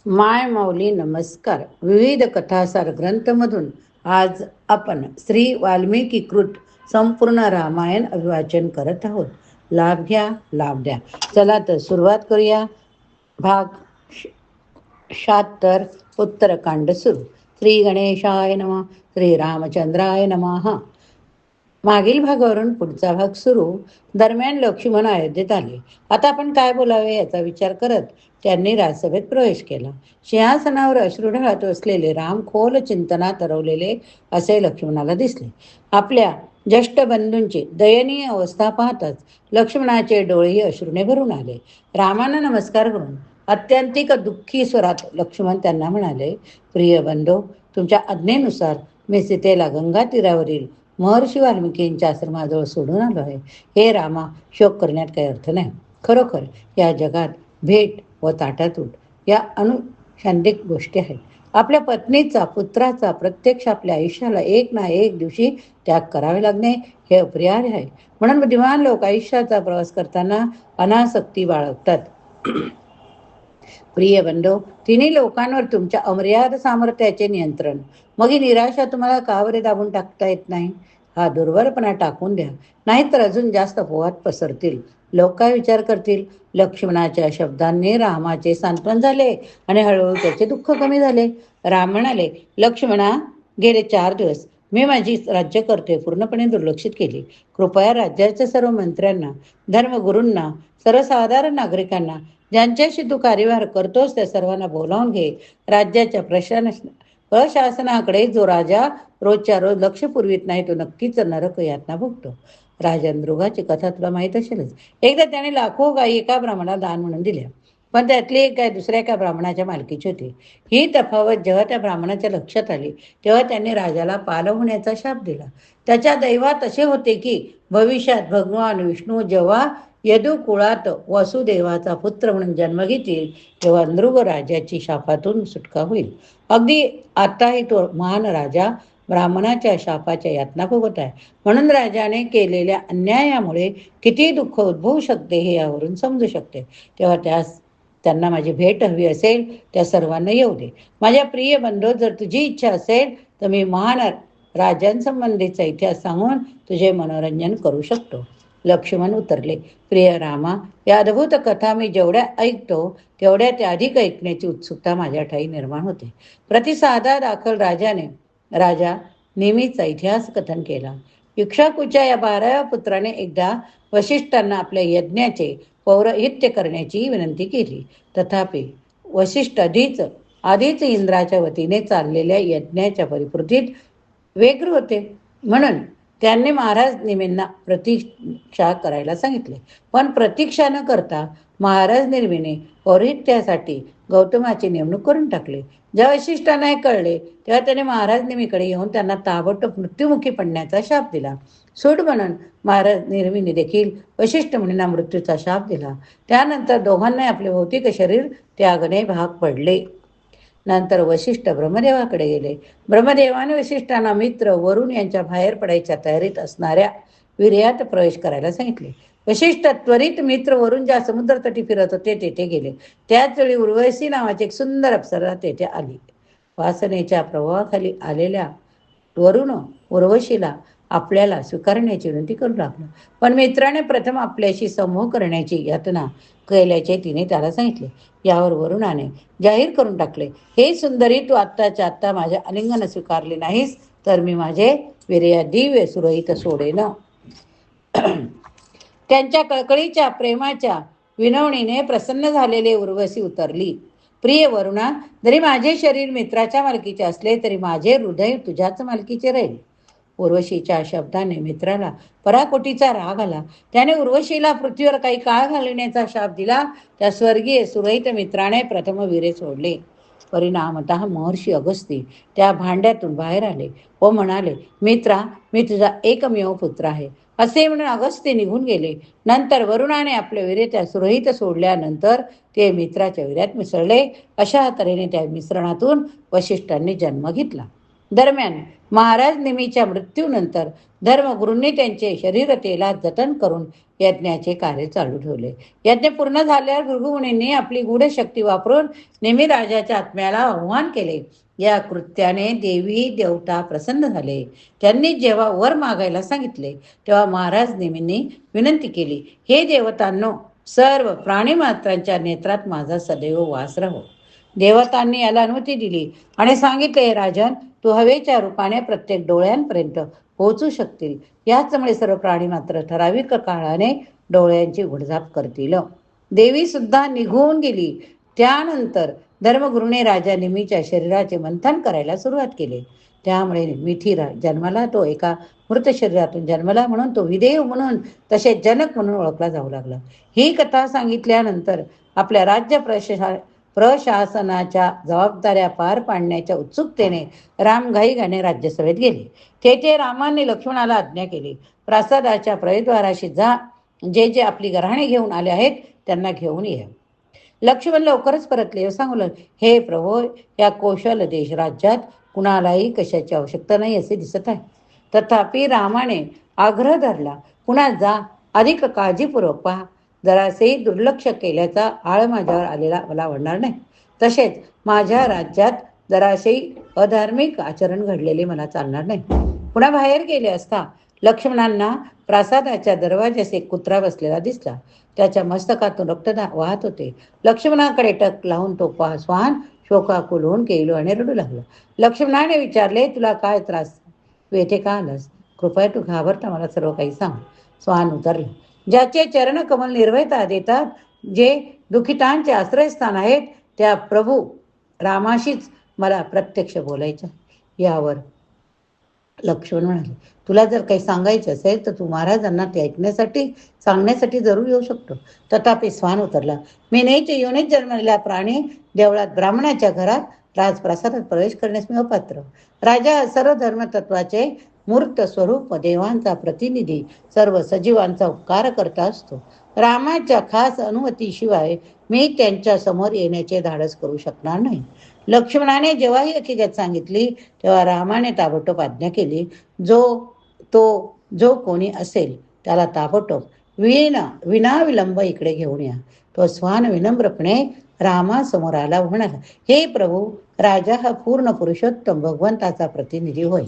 माय माऊली नमस्कार. विविध कथासार ग्रंथमधून आज आपण श्री वाल्मिकी कृत संपूर्ण रामायण अभिवाचन करत आहोत. लाभ घ्या, लाभ द्या. चला तर सुरुवात करूया. भाग 76 उत्तरकांड सुरू. श्री गणेशाय नमः. श्री रामचंद्राय नमः. मागील भागावरून पुढचा भाग सुरू. दरम्यान लक्ष्मण अयोध्येत आले. आता आपण काय बोलावे याचा विचार करत त्यांनी राजसभेत प्रवेश केला. सिंहासनावर अश्रू ढाळत बसलेले राम खोल चिंतनात हरवलेले असे लक्ष्मणाला दिसले. आपल्या ज्येष्ठ बंधूंची दयनीय अवस्था पाहताच लक्ष्मणाचे डोळेही अश्रूने भरून आले. रामांना नमस्कार करून अत्यंतिक दुःखी स्वरात लक्ष्मण त्यांना म्हणाले, प्रिय बंधू, तुमच्या आज्ञेनुसार मी सीतेला गंगा तीरावरील महर्षी वाल्मिकींच्या आश्रमाजवळ सोडून आलो आहे. हे रामा, शोक करण्यात काही अर्थ नाही. खरोखर या जगात भेट व ताटातूट या अनुषंगिक गोष्टी आहेत. आपल्या पत्नीचा, पुत्राचा प्रत्यक्ष आपल्या आयुष्याला एक ना एक दिवशी त्याग करावे लागणे हे अपरिहार्य आहे. म्हणून बुद्धिमान लोक आयुष्याचा प्रवास करताना अनासक्ती बाळगतात. प्रिय बंधू, तिन्ही लोकांवर तुमच्या अमर्याद सामर्थ्याचे नियंत्रण. मग ही निराशा तुम्हाला का बरे दाबून टाकता येत नाही? हा दुर्बलपणा टाकून द्या, नाहीतर अजून जास्त पोहात पसरतील. लोक काय विचार करतील? लक्ष्मणाच्या शब्दांनी रामाचे सांत्वन झाले आणि हळूहळू त्याचे दुःख कमी झाले. राम म्हणाले, लक्ष्मणा, गेले 4 दिवस मी माझी राज्यकर्ते पूर्णपणे दुर्लक्षित केली. कृपया राज्याच्या सर्व मंत्र्यांना, धर्मगुरूंना, सर्वसाधारण नागरिकांना, ज्यांच्याशी तू कार्यभार करतोस त्या सर्वांना बोलावून घे. राज्याच्या प्रशासनाकडे जो राजा रोजच्या रोज लक्ष पुरवित नाही तो नक्कीच नरक यातना भोगतो. राजन कथा तुला माहीत असेलच. एकदा त्याने लाखो गायी एका ब्राह्मणाला दान म्हणून दिल्या, पण त्यातली एक गाय दुसऱ्या एका ब्राह्मणाच्या मालकीची होती. ही तफावत जेव्हा त्या ब्राह्मणाच्या लक्षात आली तेव्हा त्यांनी राजाला पाल होण्याचा शाप दिला. त्याच्या दैवात असे होते की भविष्यात भगवान विष्णू जेव्हा यदू कुळात वसुदेवाचा पुत्र म्हणून जन्म घेतील तेव्हा नृग राजाची शापातून सुटका होईल. अगदी आताही तो महान राजा ब्राह्मणाच्या शापाच्या यातना भोगत आहे. म्हणून राजाने केलेल्या अन्यायामुळे किती दुःख उद्भवू शकते हे यावरून समजू शकते. तेव्हा त्यांना माझी भेट हवी असेल त्या सर्वांना येऊ दे. माझ्या प्रिय बंधू, जर तुझी इच्छा असेल तर मी महान राजांसंबंधीचा इतिहास सांगून तुझे मनोरंजन करू शकतो. लक्ष्मण उतरले, प्रिय रामा, या अद्भुत कथा मी जेवढ्या ऐकतो तेवढ्या त्या अधिक ऐकण्याची उत्सुकता माझ्या ठाई निर्माण होते. प्रतिसादादाखल राजा नेहमीचा इतिहास कथन केला. इक्ष्वाकूच्या या 12व्या पुत्राने एकदा वशिष्ठांना आपल्या यज्ञाचे पौरोहित्य करण्याची विनंती केली. तथापि वशिष्ठ आधीच इंद्राच्या वतीने चाललेल्या यज्ञाच्या परिपूर्तीत व्यग्र होते. म्हणून त्यांनी महाराज नेमींना प्रतीक्षा करायला सांगितले. पण प्रतीक्षा न करता महाराज निर्मीने पौरोहित्यासाठी गौतमाची नेमणूक करून टाकली. जेव्हा वशिष्ठांना हे कळले तेव्हा त्याने महाराज नेमीकडे येऊन त्यांना ताबडतोब मृत्युमुखी पडण्याचा शाप दिला. सूड म्हणून महाराज निर्मीने देखील वशिष्ठ मुनींना मृत्यूचा शाप दिला. त्यानंतर दोघांनाही आपले भौतिक शरीर त्यागणे भाग पडले. नंतर वशिष्ठ ब्रह्मदेवाकडे गेले. ब्रह्मदेवाने वशिष्ठांना मित्र वरुण यांच्या बाहेर पडायच्या तयारीत असणाऱ्या विर्यात प्रवेश करायला सांगितले. वशिष्ठ त्वरित मित्र वरुण ज्या समुद्रतटी फिरत होते तेथे गेले. त्याच वेळी उर्वशी नावाची एक सुंदर अप्सरा तेथे आली. वासनेच्या प्रभावाखाली आलेल्या वरुण उर्वशीला आपल्याला स्वीकारण्याची विनंती करू लागला. पण मित्राने प्रथम आपल्याशी समूह करण्याची यातना केल्याचे तिने त्याला सांगितले. यावर वरुणाने जाहीर करून टाकले, हे सुंदरी, तू आत्ताच्या आत्ता माझ्या आलिंगन स्वीकारले नाहीस तर मी माझे वीर्य दिव्य सुरहित सोडेन. त्यांच्या कळकळीच्या प्रेमाच्या विनवणीने प्रसन्न झालेले उर्वशी उतरली. प्रिय वरुणा, जरी माझे शरीर मित्राच्या मालकीचे असले तरी माझे हृदय तुझ्याच मालकीचे राहील. उर्वशीच्या शब्दाने मित्राला पराकोटीचा राग आला. त्याने उर्वशीला पृथ्वीवर काही काळ घालवण्याचा शाप दिला. त्या स्वर्गीय सुरहित मित्राने प्रथम वीरे सोडले. परिणामतः महर्षी अगस्ती त्या भांड्यातून बाहेर आले व म्हणाले, मित्रा, मी तुझा एकमेव पुत्र आहे. असे म्हणून अगस्ती निघून गेले. नंतर वरुणाने आपल्या वीरे त्या सुरहित सोडल्यानंतर ते मित्राच्या वीर्यात मिसळले. अशा तऱ्हेने त्या मिश्रणातून वशिष्ठांनी जन्म घेतला. दरम्यान महाराज निमीच्या मृत्यूनंतर धर्मगुरूंनी त्यांचे शरीर तेलात जतन करून यज्ञाचे कार्य चालू ठेवले. यज्ञ पूर्ण झाल्यावर भृगुमुनींनी आपली गूढ शक्ती वापरून नेहमी राजाच्या आत्म्याला आव्हान केले. या कृत्याने देवी देवता प्रसन्न झाले. त्यांनी जेव्हा वर मागायला सांगितले तेव्हा महाराज नेमींनी विनंती केली, हे देवतांनो, सर्व प्राणीमात्रांच्या नेत्रात माझा सदैव वास राहो. देवतांनी याला अनुमती दिली आणि सांगितले, राजन, तू हवेच्या रूपाने प्रत्येक डोळ्यांपर्यंत पोहोचू शकतील. याचमुळे सर्व प्राणी मात्र ठराविक काळाने डोळ्यांची उघडझाप करतील. देवी सुद्धा निघून गेली. त्यानंतर धर्मगुरूने राजा निमीच्या शरीराचे मंथन करायला सुरुवात केली. त्यामुळे मिठी जन्माला तो एका मृत शरीरातून जन्मला, म्हणून तो विदेव म्हणून तसेच जनक म्हणून ओळखला जाऊ लागला. ही कथा सांगितल्यानंतर आपल्या राज्य प्रशासनाच्या जबाबदाऱ्या पार पाडण्याच्या उत्सुकतेने राम घाईघाईने राज्यसभेत गेले. तेथे रामाने लक्ष्मणाला आज्ञा केली, प्रासादाच्या प्रवेशद्वाराशी जा. जे जे आपली घराणे घेऊन आले आहेत त्यांना घेऊन ये. लक्ष्मण लवकरच परतले व सांगू लागले, हे प्रभो, या कौशल देश राज्यात कुणालाही कशाची आवश्यकता नाही असे दिसत आहे. तथापि रामाने आग्रह धरला, पुन्हा जा, अधिक काळजीपूर्वक पहा. जरासेही दुर्लक्ष केल्याचा आळ माझ्यावर आलेला मला आवडणार नाही. तसेच माझ्या राज्यात जरासेही अधार्मिक आचरण घडलेले मला चालणार नाही. पुन्हा बाहेर गेले असता लक्ष्मणांना प्रासादाच्या दरवाजास एक कुत्रा बसलेला दिसला. त्याच्या मस्तकातून रक्त वाहत होते. लक्ष्मणाकडे टक लावून तो श्वान शोकाकुल होऊन केलो आणि रडू लागला. लक्ष्मणाने विचारले, तुला काय त्रास? तू येथे का आलास? कृपया तू घाबरता मला सर्व काही सांग. श्वान उतरला, ज्याचे चरण कमल निर्भयता देतात, जे दुःखितांचे आश्रयस्थान आहेत, त्या प्रभू रामाशीच मला प्रत्यक्ष बोलायचं. यावर लक्ष्मण म्हणाले, तुला जर काही सांगायचे असेल तर तू महाराजांना ते सांगण्यासाठी जरूर येऊ शकतो. तथापि श्वान उतरला, मी नेहमीच योनीत जन्मलेला प्राणी, देवळात ब्राह्मणाच्या घरात राजप्रासादात प्रवेश करण्यास मी अपात्र. राजा सर्व धर्मतत्वाचे मूर्त स्वरूप, देवांचा प्रतिनिधी, सर्व सजीवांचा उपकार करता असतो. रामाच्या खास अनुमतीशिवाय मी त्यांच्या समोर येण्याचे धाडस करू शकणार नाही. लक्ष्मणाने जेव्हा ही हकीकत सांगितली तेव्हा रामाने ताबडतोब आज्ञा केली, जो कोणी असेल त्याला ताबडतोब विनाविलंब इकडे घेऊन या. तो श्वान विनम्रपणे रामासमोर आला, म्हणाला, हे प्रभू, राजा हा पूर्ण पुरुषोत्तम भगवंताचा प्रतिनिधी होय,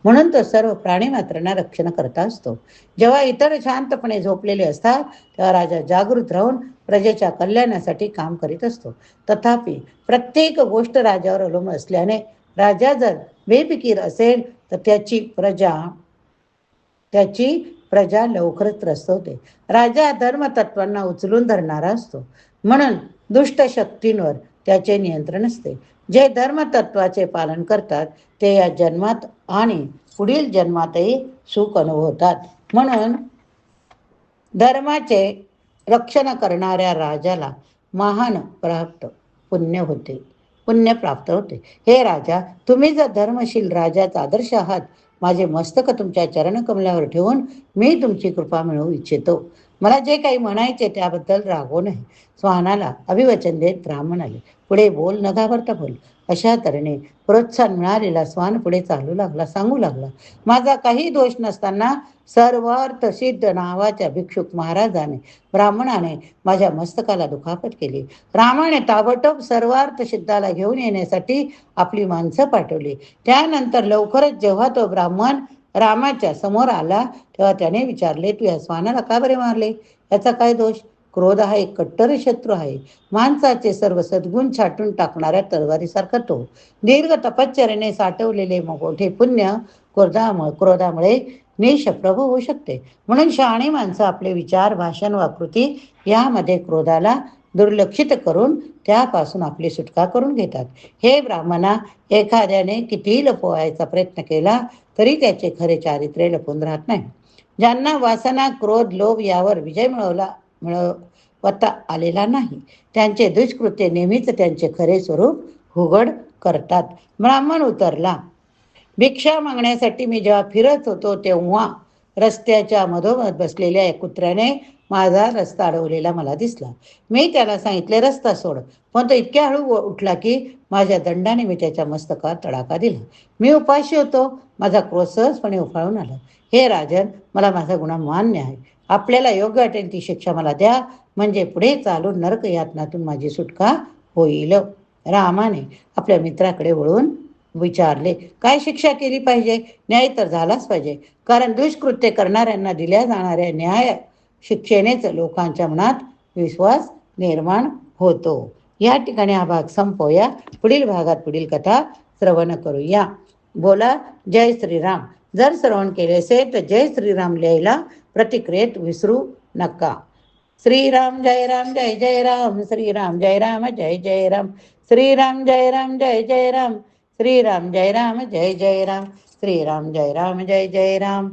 म्हणून तो सर्व प्राणीमात्रांना रक्षण करता असतो. जेव्हा इतर शांतपणे झोपलेले असतात तेव्हा राजा जागृत राहून प्रजेच्या कल्याणासाठी काम करीत असतो. तथापि प्रत्येक गोष्ट राजावर अवलंबून असल्याने राजा जर बेफिकीर असेल तर त्याची प्रजा लवकरच त्रस्त होते. राजा धर्मतत्वांना उचलून धरणारा असतो, म्हणून दुष्ट शक्तींवर त्याचे नियंत्रण असते. जे धर्मतत्वाचे पालन करतात ते या जन्मात आणि पुढील जन्मातही सुख अनुभवतात. म्हणून धर्माचे रक्षण करणाऱ्या राजाला महान पुण्य प्राप्त होते. हे राजा, तुम्ही जर धर्मशील राजाचा आदर्श आहात, माझे मस्तक तुमच्या चरणकमलावर ठेवून मी तुमची कृपा मिळवू इच्छितो. मला जे काही म्हणायचे त्याबद्दल रागवू नये. श्वानाला अभिवचन देत राम म्हणाले, पुढे बोल, न घाबरता बोल. अशा तऱ्हेने प्रोत्साहन मिळालेला श्वान पुढे सांगू लागला, माझा काही दोष नसताना सर्वार्थ सिद्ध नावाच्या भिक्षुक ब्राह्मणाने माझ्या मस्तकाला दुखापत केली. रामाने ताबडतोब सर्वार्थ सिद्धाला घेऊन येण्यासाठी आपली माणसं पाठवली. त्यानंतर लवकरच जेव्हा तो ब्राह्मण रामाच्या समोर आला तेव्हा त्याने विचारले, तू या श्वानाला का बरे मारले? याचा काय दोष? क्रोध हा एक कट्टर शत्रू आहे. माणसाचे सर्व सद्गुण छाटून टाकणाऱ्या तलवारीसारखा तो. दीर्घ तपश्चर्याने साठवलेले मोठे पुण्य क्रोधामुळे निशप्रभ होऊ शकते. म्हणून शहाणी माणसं आपले विचार, भाषण व आकृती यामध्ये क्रोधाला दुर्लक्षित करून त्यापासून आपली सुटका करून घेतात. हे ब्राह्मणा, एखाद्याने कितीही लपवायचा प्रयत्न केला तरी त्याचे खरे चारित्र्य लपून राहत नाही. ज्यांना वासना, क्रोध, लोभ यावर विजय मिळवता आलेला नाही, त्यांचे दुष्कृत्य नेहमीच त्यांचे खरे स्वरूप उघड करतात. ब्राह्मण उतरला, भिक्षा मागण्यासाठी मी जेव्हा फिरत होतो तेव्हा रस्त्याच्या मधोमध बसलेल्या एक कुत्र्याने माझा रस्ता अडवलेला मला दिसला. मी त्याला सांगितले, रस्ता सोड, पण तो इतक्या हळू उठला की माझ्या दंडाने मी त्याच्या मस्तकात तडाखा दिला. मी उपाशी होतो. माझा क्रोध सहजपणे उफाळून आला. हे राजन, मला माझा गुन्हा मान्य आहे. आपल्याला योग्य वाटेल ती शिक्षा मला द्या, म्हणजे पुढे चालून नरक यातनातून माझी सुटका होईल. रामाने आपल्या मित्राकडे वळून विचारले, काय शिक्षा केली पाहिजे? न्याय तर झालाच पाहिजे, कारण दुष्कृत्य करणाऱ्यांना दिल्या जाणाऱ्या न्याय शिक्षेनेच लोकांच्या मनात विश्वास निर्माण होतो. या ठिकाणी हा भाग संपवूया. पुढील भागात पुढील कथा श्रवण करूया. बोला जय श्रीराम. जर श्रवण केले असेल तर जय श्रीराम लिहायला प्रतिक्रियेत विसरू नका. श्रीराम जय राम जय जय राम, श्रीराम जय राम जय जय राम, श्रीराम जय राम जय जय राम, श्रीराम जय राम जय जय राम, श्रीराम जय राम जय जय राम.